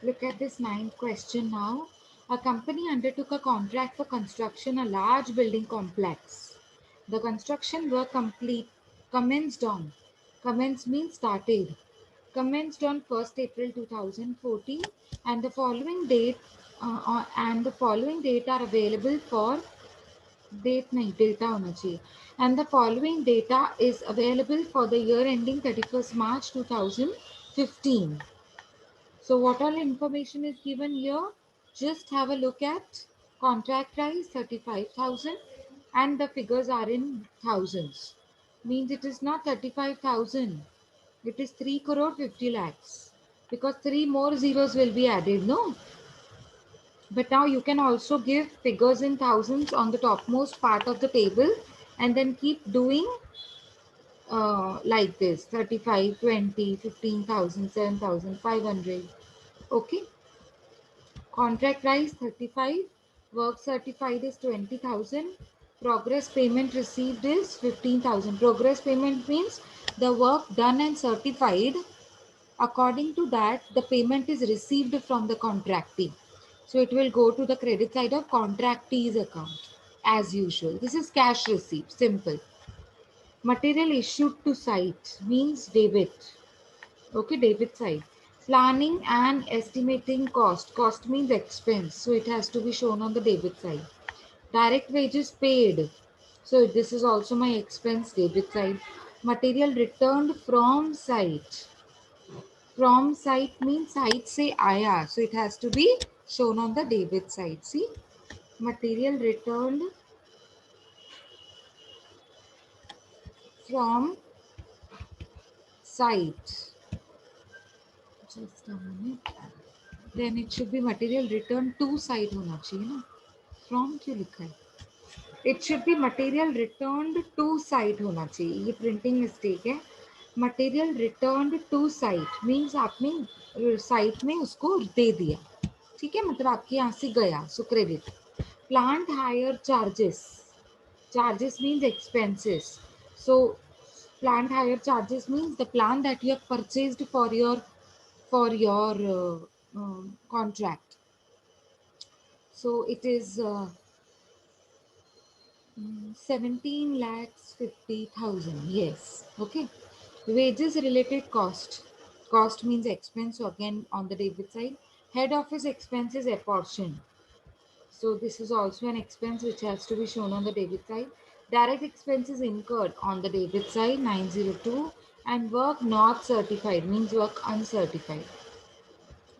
Look at this ninth question now. A company undertook a contract for construction a large building complex. The construction work commenced on. Commenced means started. Commenced on 1st April 2014, and the following date are available for date nahi data होना चाहिए, and the following data is available for the year ending 31st March 2015. So what all information is given here? Just have a look at contract price 35,000 and the figures are in thousands. Means it is not 35,000. It is 3 crore 50 lakhs because 3 more zeros will be added, no? But now you can also give figures in thousands on the topmost part of the table and then keep doing like this 35, 20, 15,000, 7,500. Okay. Contract price 35, work certified is 20,000, progress payment received is 15,000. Progress payment means the work done and certified. According to that, the payment is received from the contractee. So it will go to the credit side of contractee's account as usual. This is cash receipt, simple. Material issued to site means debit. Okay, debit side. Planning and estimating cost. Cost means expense. So it has to be shown on the debit side. Direct wages paid. So this is also my expense debit side. Material returned from site. From site means site say आया. So it has to be shown on the debit side. See, material returned from site. Just a minute. Then it should be material returned to site होना चाहिए ना. From क्यों लिखा है? It should be material returned to site होना चाहिए. ये printing mistake है. Material returned to site means आपने site में उसको दे दिया. ठीक है, मतलब आपके यहाँ से गया. So credit. Plant hire charges. Charges means expenses. So plant hire charges means the plant that you have purchased for your contract. So it is 17 lakhs 50,000. Yes. Okay. Wages related cost. Cost means expense. So again on the debit side. Head office expenses apportioned. So this is also an expense which has to be shown on the debit side. Direct expenses incurred on the debit side 902, and work not certified means work uncertified.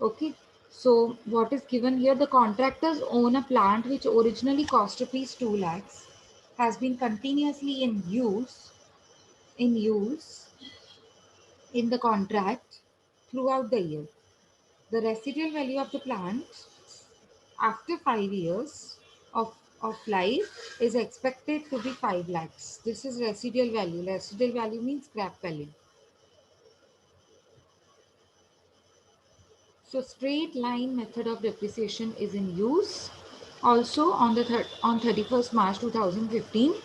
Okay. So what is given here? The contractors own a plant which originally cost rupees 2 lakhs, has been continuously in use in the contract throughout the year. The residual value of the plant after 5 years of life is expected to be 5 lakhs. This is residual value. Residual value means scrap value. So straight line method of depreciation is in use. Also on 31st March 2015,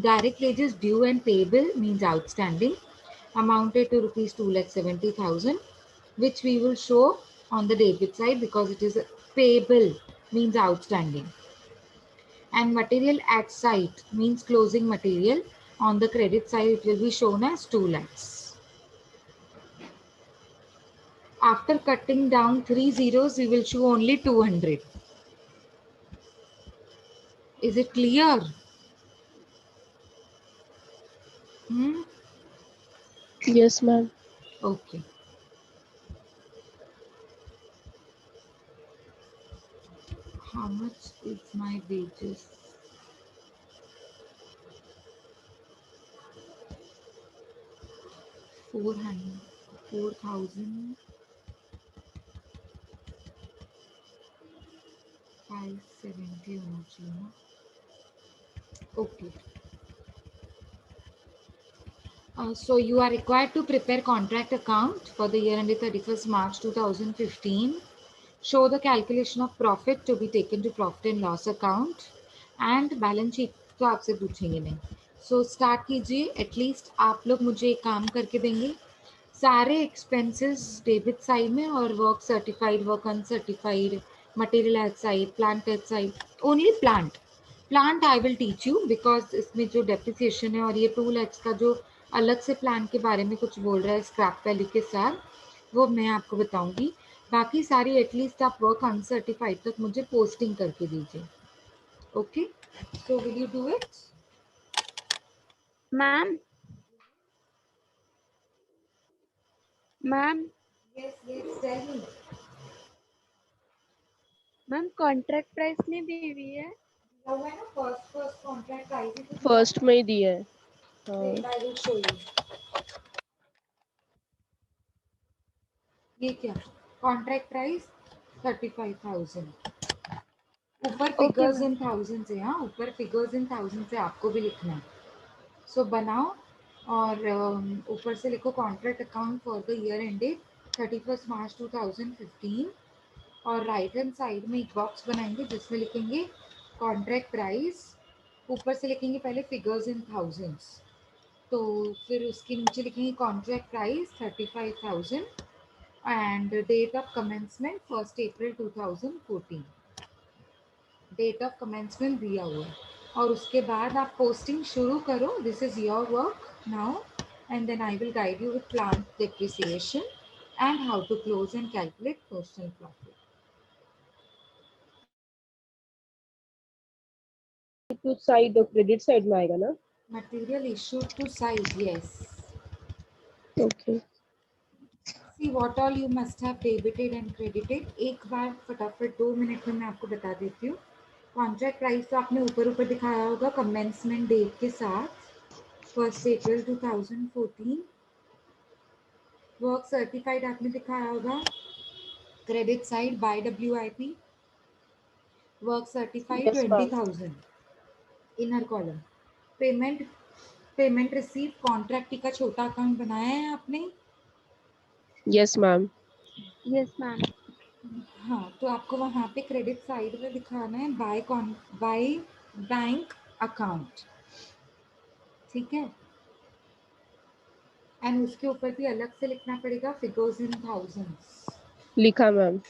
direct wages due and payable means outstanding amounted to rupees 2,70,000, which we will show on the debit side because it is payable means outstanding. And material at site means closing material. On the credit side, it will be shown as 2 lakhs. After cutting down 3 zeros, we will show only 200. Is it clear? Hmm? Yes, ma'am. Okay. How much is my wages? Four hundred, 4,570 होना चाहिए ना. Okay. So you are required to prepare contract account for the year ended 31st March 2015. Show the calculation of profit to be taken to profit and loss account and balance sheet तो आपसे पूछेंगे नहीं. So start कीजिए. At least आप लोग मुझे एक काम करके देंगे. सारे एक्सपेंसेस डेबिट साइड में और work certified, work uncertified, material at side, plant at side, only plant I will teach you because इसमें जो डेप्रिसिएशन है और ये 2 lakhs का जो अलग से प्लांट के बारे में कुछ बोल रहा है स्क्रैप वैल्यू के साथ, वो मैं आपको बताऊंगी। बाकी सारी एटलीस्ट आप वर्क अनसर्टिफाइड तक मुझे पोस्टिंग करके दीजिए। Okay, so will you do it? Ma'am ma'am yes yes, tell me. Ma'am contract price नहीं दी हुई है। दिया हुआ है ना, फर्स्ट कॉन्ट्रैक्ट आई थी तो दिया है। फर्स्ट में ही दिया है। हाँ Wait, I will show you. ये क्या, कॉन्ट्रैक्ट प्राइस 35,000, ऊपर okay figures ma'am. In thousand से, हाँ ऊपर फिगर्स इन थाउजेंड से आपको भी लिखना है। सो बनाओ और ऊपर से लिखो contract account for the year ended 31 March 2015, और राइट हैंड साइड में एक बॉक्स बनाएंगे जिसमें लिखेंगे कॉन्ट्रैक्ट प्राइस, ऊपर से लिखेंगे पहले फिगर्स इन थाउजेंड्स, तो फिर उसके नीचे लिखेंगे contract price 35,000 and date of commencement 1st April 2014, date of commencement दिया हुआ है। और उसके बाद आप पोस्टिंग शुरू करो, this is your work now, and then I will guide you with plant depreciation and how to close and calculate personal profit. To side और क्रेडिट साइड में आएगा ना? Material issued to site, yes. Okay. See what all you must have debited and credited, एक बार फटाफट 2 minute में मैं आपको बता देती हूँ। कॉन्ट्रैक्ट प्राइस तो आपने ऊपर ऊपर दिखाया होगा कमेंसमेंट डेट के साथ 1st April 2014, वर्क सर्टिफाइड आपने दिखाया होगा credit side by WIP, work certified yes ma'am. 20,000, inner column. Payment, payment receive contract का छोटा अकाउंट बनाया है आपने? Yes ma'am. Yes ma'am. हाँ, तो आपको वहाँ पे क्रेडिट साइड में दिखाना है बाय बैंक अकाउंट, ठीक है, एंड उसके ऊपर भी अलग से लिखना पड़ेगा फिगर्स इन थाउजेंड्स। लिखा ma'am.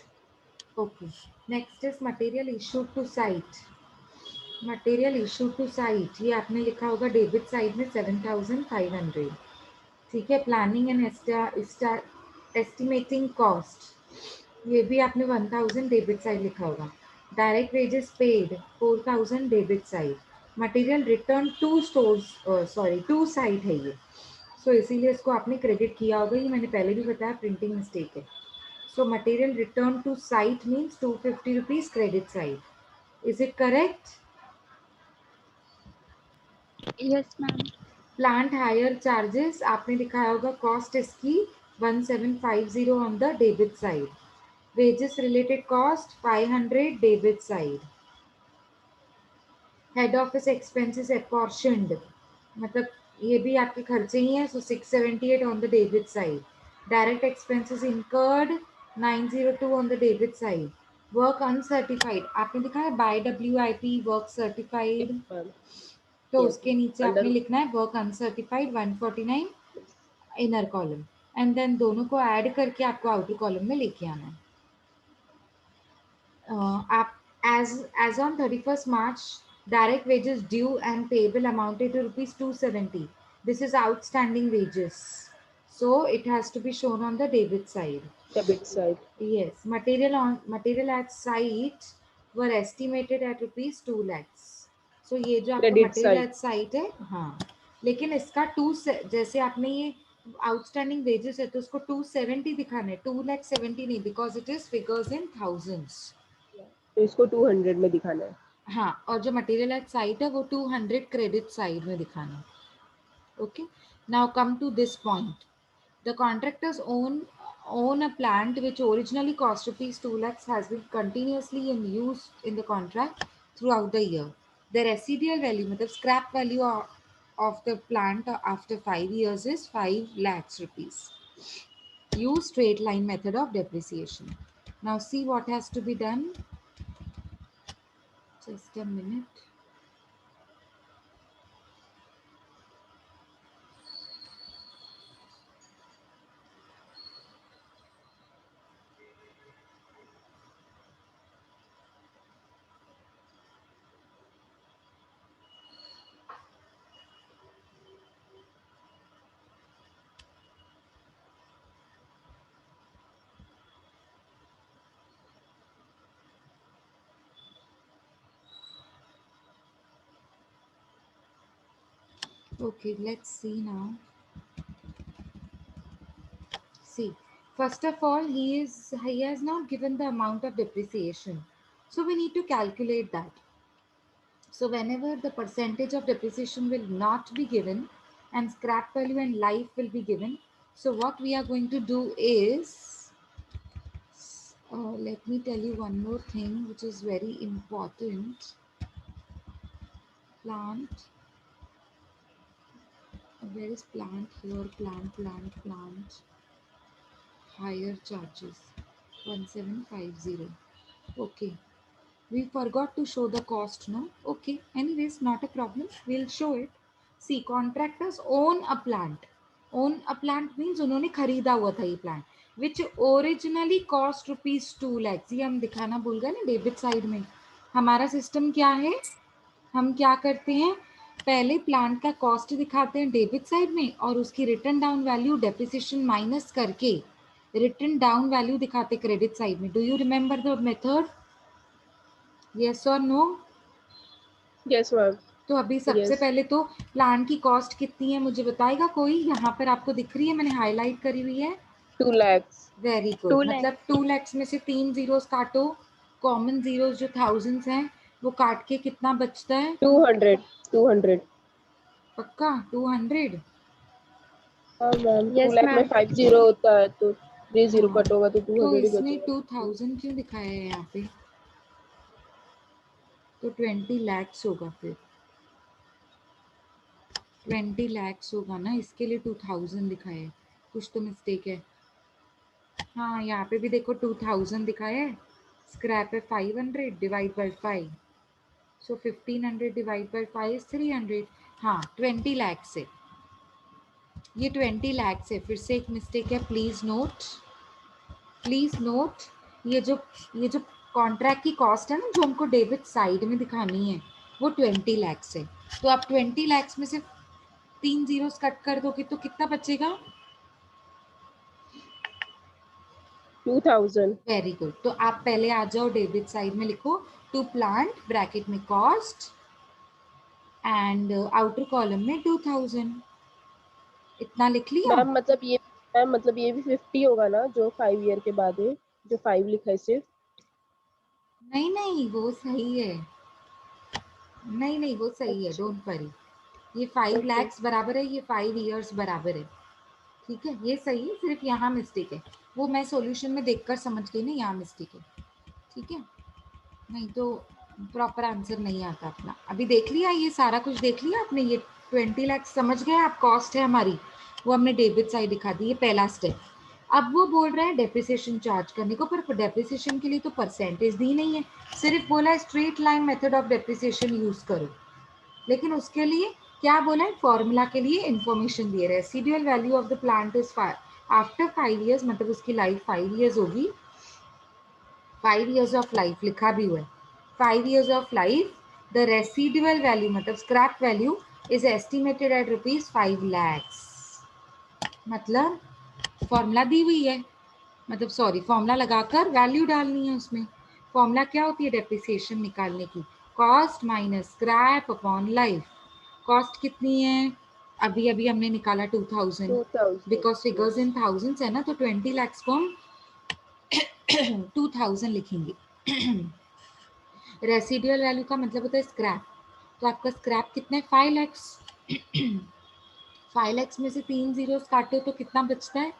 Okay, next is material issued to site, material issue to site ये आपने लिखा होगा डेबिट साइड में 7,500, ठीक है। प्लानिंग एंड एस्टिमेटिंग कॉस्ट ये भी आपने 1,000 डेबिट साइड लिखा होगा। Direct wages paid 4,000 debit side. Material return to stores, sorry to site है ये, सो इसीलिए इसको आपने क्रेडिट किया होगा, ये मैंने पहले भी बताया, प्रिंटिंग मिस्टेक है। So material return to site means 250 rupees credit side, is it correct? Yes ma'am. Plant hire charges आपने दिखाया होगा कॉस्ट इसकी 1750 on the debit side. Wages related cost 500 debit side. Head office expenses apportioned, मतलब ये भी आपके खर्चे ही हैं, so 678 on the debit side. Direct expenses incurred 902 on the debit side. Work uncertified आपने दिखाया by WIP work yes certified, ma'am. तो यस उसके नीचे आपने अंडर। लिखना है work uncertified 149 inner column, and then दोनों को ऐड करके आपको आउटर कॉलम में लेके आना है। आप as on 31st March, direct wages due and payable amounted to rupees 270. This is outstanding wages, so it has to be shown on the debit side. Debit side. Yes, material at site were estimated at rupees 2 lakhs. So ये जो आपका credit material side. at site है, हाँ, लेकिन इसका जैसे आपने ये आउटस्टैंडिंग वेजेस है तो उसको 270 दिखाना है, 2,70,000 नहीं, because it is figures in thousands. तो इसको 200 में दिखाना है। हाँ, और जो मटेरियल एट साइट है वो 200 क्रेडिट साइड में दिखाना है। Okay, now come to this point. The contractors own a plant which originally cost rupees 2 lakhs has been continuously in use in the contract throughout the year. Their residual value, मतलब scrap value of the plant after 5 years is 5 lakhs rupees. Use straight line method of depreciation. Now see what has to be done. Just a minute. Okay, let's see now. See, first of all, he has not given the amount of depreciation, so we need to calculate that. So whenever the percentage of depreciation will not be given and scrap value and life will be given, so what we are going to do is, let me tell you one more thing which is very important. Plant, where is plant here? Plant, higher charges, 1750. Okay, we forgot to show the cost, no? Okay, anyways, not a problem. We'll show it. See, contractors own a plant. Own a plant means उन्होंने खरीदा हुआ था ये plant, which originally cost rupees 2 lakhs. ये हम दिखाना भूल गए ना डेबिट साइड में. हमारा सिस्टम क्या है? हम क्या करते हैं? पहले प्लांट का कॉस्ट दिखाते हैं डेबिट साइड में और उसकी return down value depreciation minus करके रिटर्न डाउन वैल्यू दिखाते क्रेडिट साइड में. Do you remember the method? Yes और नो? Yes ma'am. तो अभी सबसे Yes. पहले तो प्लांट की कॉस्ट कितनी है मुझे बताएगा कोई? यहाँ पर आपको दिख रही है, मैंने हाईलाइट करी हुई है. 2 lakhs. Very 2 good. lakhs. मतलब 2 lakhs में से 3 जीरोस काटो, कॉमन जीरोस जो थाउजेंड्स हैं वो काट के कितना बचता है? 200. पक्का 200? हाँ मैम. 2 Yes, lakh में ma'am. 50 होता है तो 30 हाँ, कट होगा तो तो 200 ही इसमें बचेगा. 2000 क्यों दिखाया है यहाँ पे? तो 20 lakhs होगा, फिर 20 lakhs होगा ना, इसके लिए 2000 दिखाया है. कुछ तो मिस्टेक है. हाँ, यहाँ पे भी देखो 2000 दिखाया है. स्क्रैप है 500 divide by 5, so 1500 divide by 5 is 300. हाँ, 20 लाख से, ये 20 लाख से. फिर से एक मिस्टेक है, प्लीज नोट. ये जो कॉन्ट्रैक्ट की कॉस्ट है ना जो हमको डेबिट साइड में दिखानी है, वो 20 लाख से. तो आप 20 लाख में से 3 जीरोस कट कर दोगे तो कितना बचेगा? 2000. Very good. तो आप पहले आ जाओ डेबिट साइड में, लिखो टू प्लांट ब्रैकेट में कॉस्ट एंड आउटर कॉलम में 2000. इतना लिख लिया? मैम मतलब ये भी 50 होगा ना जो 5 ईयर के बाद है, जो 5 लिखा है सिर्फ. नहीं, वो सही है. नहीं, वो सही है, अच्छा. Don't worry. ये 5 ओके. lakhs बराबर है, ये 5 years बराबर है. ठीक है, ये सही है, सिर्फ यहाँ मिस्टेक है. वो मैं सॉल्यूशन में देखकर समझ गई ना, यहाँ मिस्टेक है. ठीक है, नहीं तो प्रॉपर आंसर नहीं आता अपना. अभी देख लिया, ये सारा कुछ देख लिया आपने. ये 20 लाख समझ गए आप, कॉस्ट है हमारी, वो हमने डेबिट साइड दिखा दी. ये पहला स्टेप. अब वो बोल रहा है डेप्रिसिएशन चार्ज करने को, पर डेप्रिसिएशन के लिए तो परसेंटेज दी नहीं है, सिर्फ बोला है straight line method of depreciation use करो. लेकिन उसके लिए क्या बोला है? फॉर्मूला के लिए इंफॉर्मेशन दिए. Residual value of the plant is after 5 years, मतलब उसकी लाइफ 5 years होगी. 5 years ऑफ लाइफ लिखा भी हुआ है. 5 years of life, the residual value मतलब scrap value is estimated at ₹5 lakhs. मतलब फॉर्मूला दी हुई है, मतलब सॉरी, फॉर्मूला लगाकर वैल्यू डालनी है उसमें. फॉर्मूला क्या होती है डेप्रिसिएशन निकालने की? Cost minus scrap upon life. Cost कितनी है? अभी अभी हमने निकाला 2000, 2000. Because figures Yes. In thousands है ना, तो 20 lakhs को हम 2000 लिखेंगे. रेसिडुअल वैल्यू का मतलब होता है स्क्रैप. तो आपका स्क्रैप कितना है? 5 lakhs. 5 lakhs में से 3 जीरोस काटो तो कितना बचता है?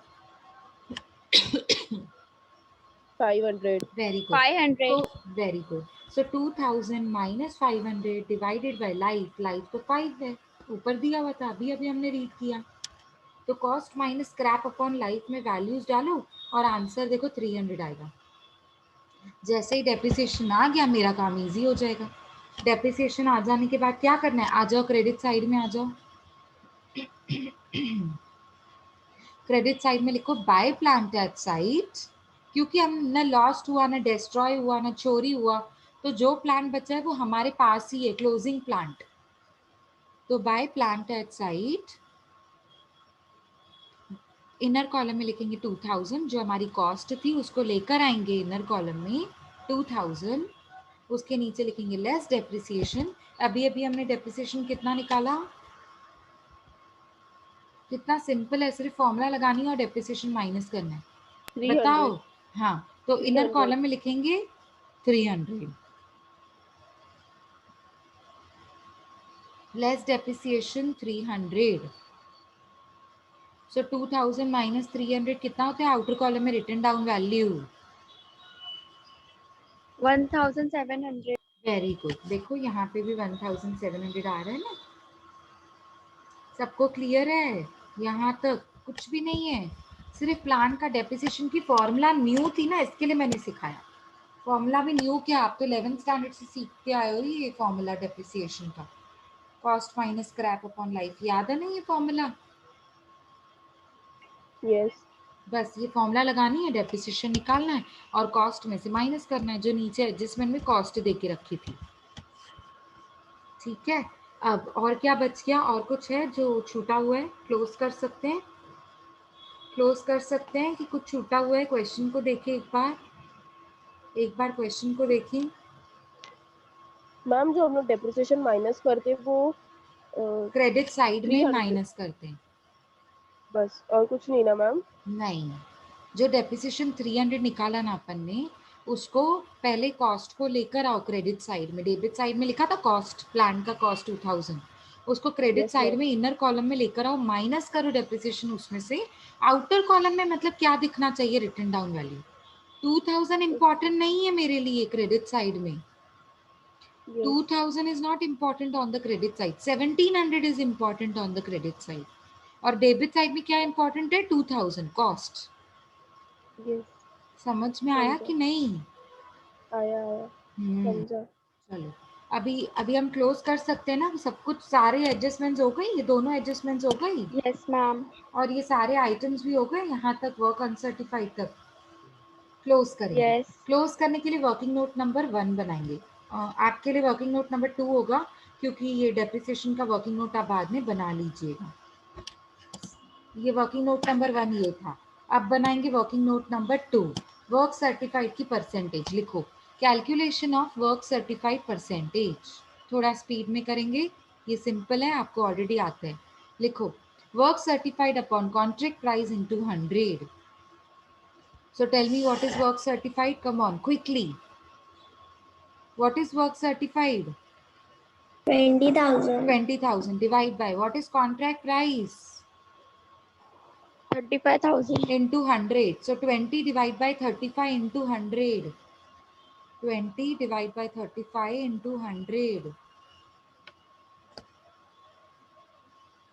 500. Very good. 500. तो very good. So 2000 minus 500 divided by life. Life तो 5 है, ऊपर दिया हुआ था, अभी अभी हमने रीड किया. तो cost minus scrap upon life में वैल्यूज डालो और आंसर देखो 300 आएगा. जैसे ही डेप्रिसिएशन आ गया, मेरा काम इजी हो जाएगा. डेप्रिसिएशन आ जाने के बाद क्या करना है? आ जाओ क्रेडिट साइड में, आ जाओ. क्रेडिट साइड में लिखो बाय प्लांट एट साइट. क्योंकि हम न लॉस्ट हुआ, न डिस्ट्रॉय हुआ, न चोरी हुआ, तो जो प्लांट बचा है वो हमारे पास ही है, क्लोजिंग प्लांट. तो by plant at site, inner column में लिखेंगे 2000, जो हमारी कॉस्ट थी उसको लेकर आएंगे इनर कॉलम में 2000. उसके नीचे लिखेंगे लेस डेप्रिसिएशन. अभी अभी हमने डेप्रिसिएशन कितना निकाला? कितना सिंपल है, सिर्फ फॉर्मूला लगानी है और डेप्रिसिएशन माइनस करना है। 300 बताओ। हाँ, तो इनर 300 कॉलम में लिखेंगे 300 लेस डेप्रिसिएशन 300। सो 2000 माइनस 300 कितना होता है आउटर कॉलम में written down value? 1700। Very good. देखो यहाँ पे भी 1700 आ रहा है ना, सबको क्लियर है? यहाँ तक कुछ भी नहीं है, सिर्फ प्लांट का डेप्रिसिएशन की फॉर्मूला न्यू थी ना, इसके लिए मैंने सिखाया। फॉर्मूला भी न्यू क्या, आप तो 11th स्टैंडर्ड से सीख के आए हो ये फॉर्मूला डेप्रिसिएशन का, cost minus scrap upon life, याद है ना ये फॉर्मूला? यस। बस ये फॉर्मूला लगानी है, डेप्रिसिएशन निकालना है और कॉस्ट में से माइनस करना है, जो नीचे एडजस्टमेंट में कॉस्ट दे के रखी थी। ठीक है, अब और क्या बच गया? और कुछ है जो छूटा हुआ है? क्लोज कर सकते हैं, क्लोज कर सकते हैं कि कुछ छूटा हुआ है? क्वेश्चन को देखें एक बार क्वेश्चन को देखें। मैम जो हम लोग डेप्रिसिएशन माइनस करते हैं वो क्रेडिट साइड में 300 माइनस करते हैं, बस, और कुछ नहीं ना मैम? नहीं। जो डेप्रिसिएशन 300 निकाला ना अपन ने, उसको पहले कॉस्ट को लेकर आओ क्रेडिट साइड में। डेबिट साइड में लिखा था कॉस्ट, प्लान का कॉस्ट 2000, उसको क्रेडिट यस साइड मैम। में इनर कॉलम में लेकर आओ, माइनस करो डेप्रिसिएशन उसमें से। आउटर कॉलम में मतलब क्या दिखना चाहिए? Written down value. 2000 इंपॉर्टेंट नहीं है मेरे लिए क्रेडिट साइड में, yes 2000 is not important on the credit side, 1700 is important on the credit side। और डेबिट साइड में क्या इंपॉर्टेंट है? 2000 कॉस्ट। यस। समझ में आया समझा। कि नहीं? आया आया। समझा। चलो, अभी अभी हम क्लोज कर सकते हैं ना सब कुछ? सारे एडजस्टमेंट्स हो गई, ये दोनों एडजस्टमेंट्स हो गई यस मैम। और ये सारे आइटम्स भी हो गए, यहाँ तक वर्क अनसर्टिफाइड तक क्लोज करेंगे। यस। क्लोज करने के लिए वर्किंग नोट नंबर 1 बनाएंगे। आपके लिए वर्किंग नोट नंबर 2 होगा, क्योंकि ये डेप्रिसिएशन का वर्किंग नोट आप बाद में बना लीजिएगा। ये वर्किंग नोट नंबर 1 ये था। अब बनाएंगे working note number 2। Work certified की परसेंटेज लिखो, calculation of work certified percentage. थोड़ा स्पीड में करेंगे, ये सिंपल है, आपको ऑलरेडी आता है। लिखो, work certified upon contract price into 100। So tell me what is work certified? Come on, quickly. What is work certified? 20,000. 20,000. Divide by what is contract price? 35,000. Into 100. So 20 divide by 35 into 100. 20 divide by 35 into 100.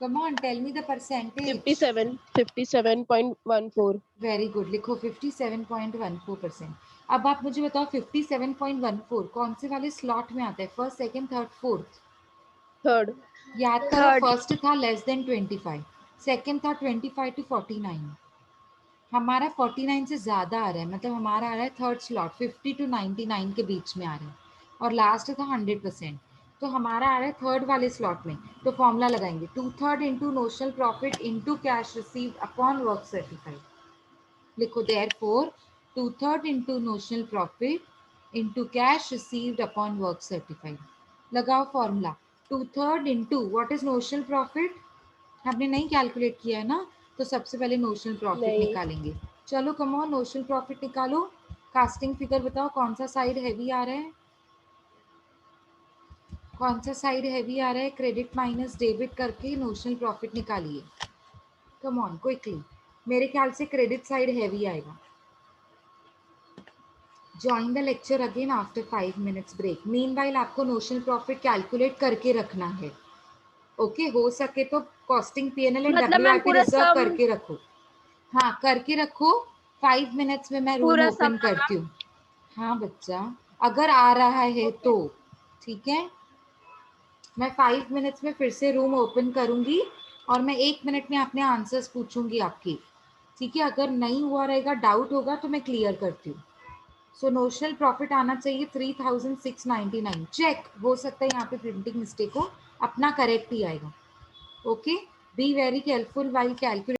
Come on, tell me the percentage. 57.14। Very good, लिखो 57.14%। अब आप मुझे बताओ 57.14 कौन से वाले slot में आता है? First, second, third, fourth? Third. याद करो, Third. फर्स्ट था लेस देन 25, सेकंड था 25 to 49, हमारा 49 से ज़्यादा आ रहा है, मतलब हमारा आ रहा है थर्ड स्लॉट 50 to 99 के बीच में आ रहा है, और लास्ट था 100%, तो हमारा आ रहा है थर्ड वाले स्लॉट में। तो फॉर्मूला लगाएंगे 2/3 into notional profit into cash received upon work certified. लिखो therefore 2/3 into notional profit into cash received upon work certified. लगाओ formula, 2/3 into what is notional profit? हमने नहीं कैलकुलेट किया है ना, तो सबसे पहले नोशनल प्रॉफिट नहीं। निकालेंगे। चलो कम ऑन, नोशनल प्रॉफिट निकालो। कास्टिंग फिगर बताओ कौन सा साइड हैवी आ रहा है? कौन सा साइड हैवी आ रहा है? क्रेडिट माइनस डेबिट करके नोशनल प्रॉफिट निकालिए। कम ऑन क्विकली, मेरे ख्याल से क्रेडिट साइड हैवी आएगा। Join the lecture again after 5 minutes break. Meanwhile आपको नोशनल प्रॉफिट कैलकुलेट करके रखना है। ओके, हो सके तो कॉस्टिंग पीएनएल एंड मतलब मैम डब्ल्यूआईपी पूरा रिजर्व सम, करके रखो। हाँ करके रखो, 5 minutes में मैं रूम पूरा सम ओपन ना करती मैम? हूँ। हाँ बच्चा, अगर आ रहा है ओके। तो ठीक है। मैं 5 minutes में फिर से रूम ओपन करूँगी और मैं 1 minute में अपने आंसर्स पूछूंगी आपकी। ठीक है, अगर नहीं हुआ रहेगा, डाउट होगा तो मैं क्लियर करती हूँ। सो नोशनल प्रॉफिट आना चाहिए 3699। चेक, हो सकता है यहाँ पे प्रिंटिंग मिस्टेक हो, अपना करेक्ट ही आएगा। Okay, be very careful while calculate.